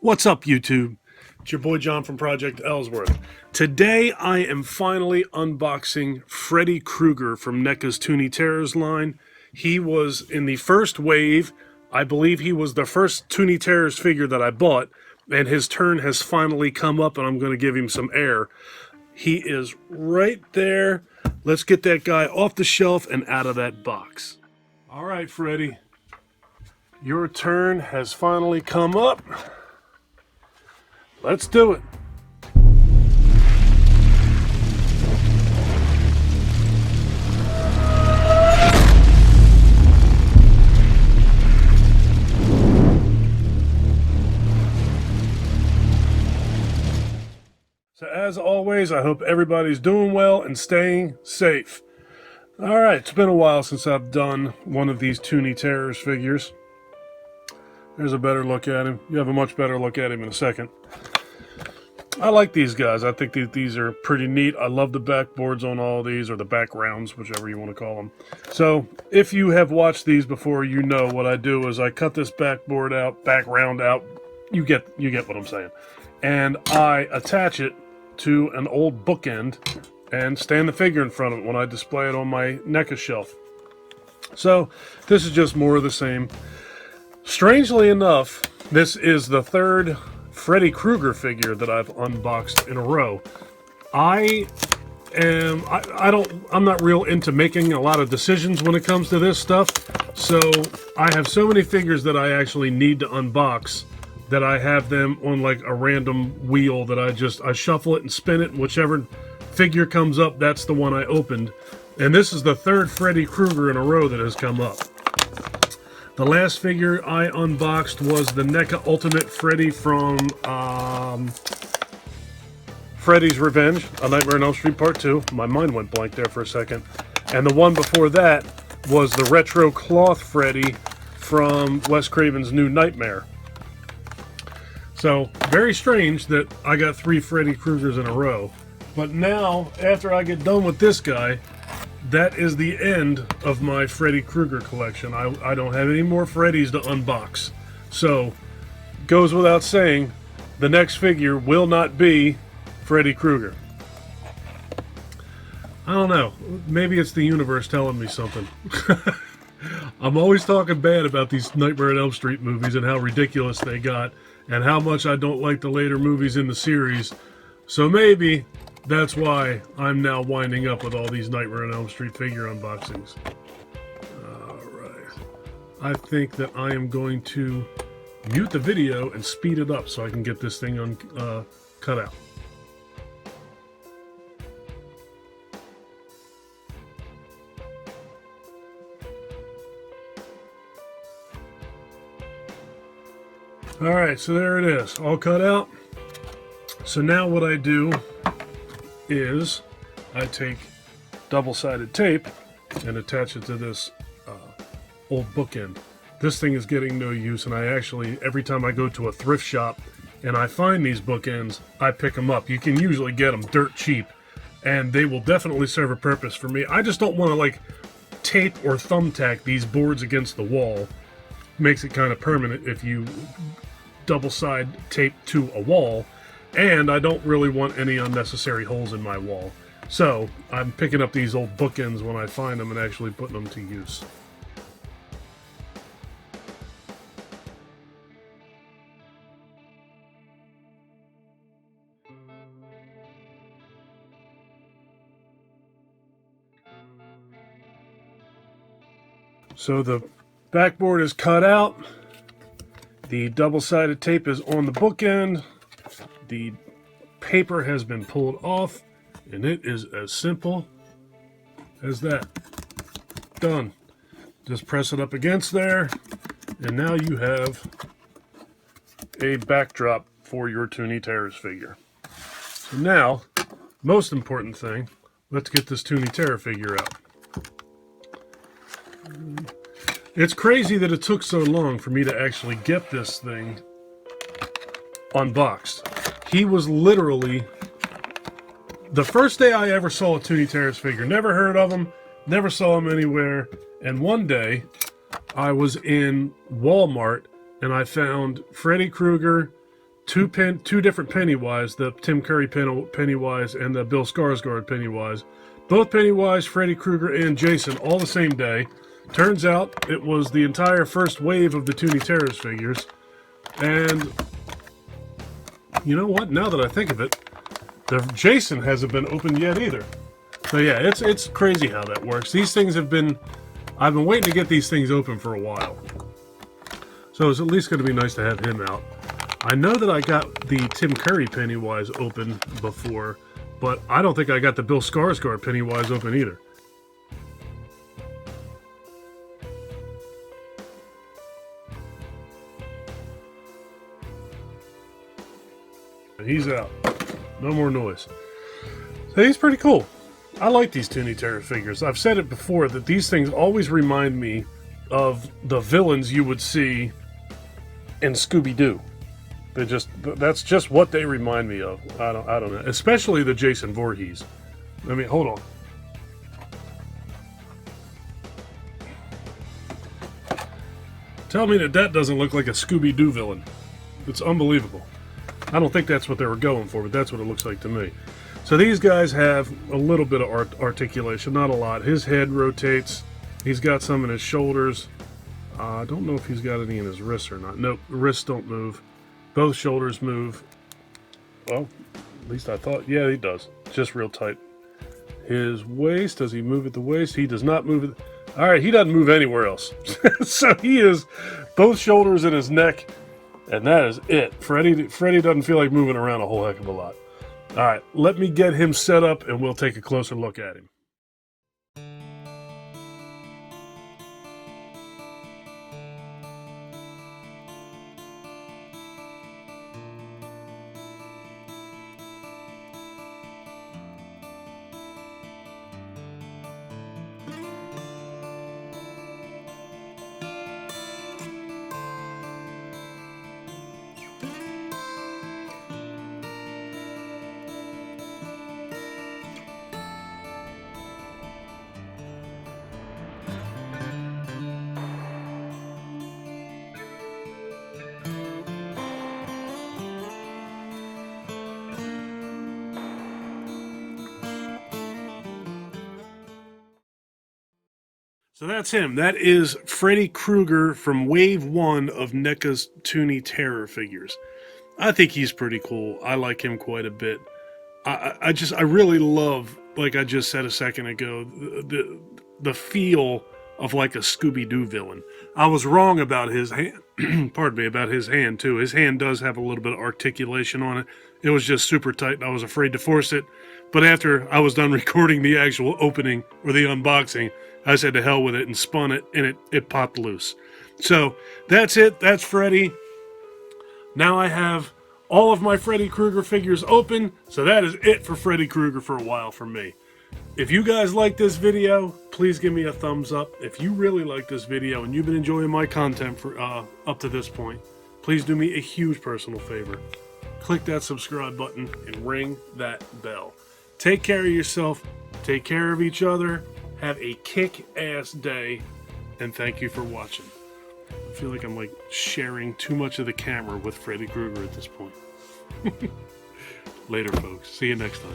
What's up, YouTube? It's your boy John from Project Ellsworth. Today I am finally unboxing Freddy Krueger from Neca's Tooney Terrors line. He was in the first wave. I believe he was the first Tooney Terrors figure that I bought, and his turn has finally come up, and I'm going to give him some air. He is right there. Let's get that guy off the shelf and out of that box. All right, Freddy. Your turn has finally come up. Let's do it. So as always, I hope everybody's doing well and staying safe. All right, it's been a while since I've done one of these Tooney Terrors figures. There's a better look at him. You have a much better look at him in a second. I like these guys. I think these are pretty neat. I love the backboards on all these, or the backgrounds, whichever you want to call them. So if you have watched these before, you know what I do is I cut this background out. You get what I'm saying. And I attach it to an old bookend and stand the figure in front of it when I display it on my Neca shelf. So this is just more of the same. Strangely enough, this is the third Freddy Krueger figure that I've unboxed in a row. I'm not real into making a lot of decisions when it comes to this stuff. So I have so many figures that I actually need to unbox that I have them on like a random wheel that I shuffle it and spin it, and whichever figure comes up, that's the one I opened. And this is the third Freddy Krueger in a row that has come up. The last figure I unboxed was the NECA Ultimate Freddy from Freddy's Revenge, A Nightmare on Elm Street Part 2. My mind went blank there for a second. And the one before that was the Retro Cloth Freddy from Wes Craven's New Nightmare. So, very strange that I got 3 Freddy Kruegers in a row. But now, after I get done with this guy, that is the end of my Freddy Krueger collection. I don't have any more Freddys to unbox. So, goes without saying, the next figure will not be Freddy Krueger. I don't know. Maybe it's the universe telling me something. I'm always talking bad about these Nightmare on Elm Street movies and how ridiculous they got, and how much I don't like the later movies in the series. So maybe that's why I'm now winding up with all these Nightmare on Elm Street figure unboxings. Alright. I think that I am going to mute the video and speed it up so I can get this thing cut out. Alright, so there it is, all cut out. So now what I do is I take double-sided tape and attach it to this old bookend. This thing is getting no use, and I actually, every time I go to a thrift shop and I find these bookends, I pick them up. You can usually get them dirt cheap, and they will definitely serve a purpose for me. I just don't want to like tape or thumbtack these boards against the wall. Makes it kind of permanent if you double-side tape to a wall. And I don't really want any unnecessary holes in my wall. So, I'm picking up these old bookends when I find them and actually putting them to use. So the backboard is cut out. The double-sided tape is on the bookend. The paper has been pulled off, and it is as simple as that. Done. Just press it up against there, and now you have a backdrop for your Tooney Terrors figure. So now, most important thing, let's get this Tooney Terror figure out. It's crazy that it took so long for me to actually get this thing unboxed. He was literally the first day I ever saw a Tooney Terrors figure. Never heard of him, never saw him anywhere. And one day, I was in Walmart and I found Freddy Krueger, two different Pennywise, the Tim Curry Pennywise and the Bill Skarsgård Pennywise. Both Pennywise, Freddy Krueger, and Jason all the same day. Turns out it was the entire first wave of the Tooney Terrors figures. And you know what? Now that I think of it, the Jason hasn't been opened yet either. So yeah, it's crazy how that works. These things have been... I've been waiting to get these things open for a while. So it's at least going to be nice to have him out. I know that I got the Tim Curry Pennywise open before, but I don't think I got the Bill Skarsgård Pennywise open either. He's out. No more noise. So he's pretty cool. I like these Tooney Terrors figures. I've said it before that these things always remind me of the villains you would see in Scooby-Doo. That's just what they remind me of. I don't know. Especially the Jason Voorhees. I mean, hold on. Tell me that doesn't look like a Scooby-Doo villain. It's unbelievable. I don't think that's what they were going for, but that's what it looks like to me. So these guys have a little bit of articulation, not a lot. His head rotates. He's got some in his shoulders. I don't know if he's got any in his wrists or not. Nope, wrists don't move. Both shoulders move. Well, at least I thought. Yeah, he does. Just real tight. His waist, does he move at the waist? He does not move it. All right, he doesn't move anywhere else. So he is both shoulders and his neck, and that is it. Freddy doesn't feel like moving around a whole heck of a lot. All right, let me get him set up, and we'll take a closer look at him. So that's him. That is Freddy Krueger from Wave 1 of Neca's Tooney Terror figures. I think he's pretty cool. I like him quite a bit. I really love, like I just said a second ago, the feel of like a Scooby-Doo villain. I was wrong about his hand. Pardon me, about his hand too. His hand does have a little bit of articulation on it. It was just super tight and I was afraid to force it. But after I was done recording the actual opening or the unboxing, I said to hell with it and spun it, and it popped loose. So that's it. That's Freddy. Now I have all of my Freddy Krueger figures open. So that is it for Freddy Krueger for a while for me. If you guys like this video, please give me a thumbs up. If you really like this video and you've been enjoying my content for up to this point, please do me a huge personal favor. Click that subscribe button and ring that bell. Take care of yourself. Take care of each other. Have a kick-ass day, and thank you for watching. I feel like I'm like sharing too much of the camera with Freddy Krueger at this point. Later, folks. See you next time.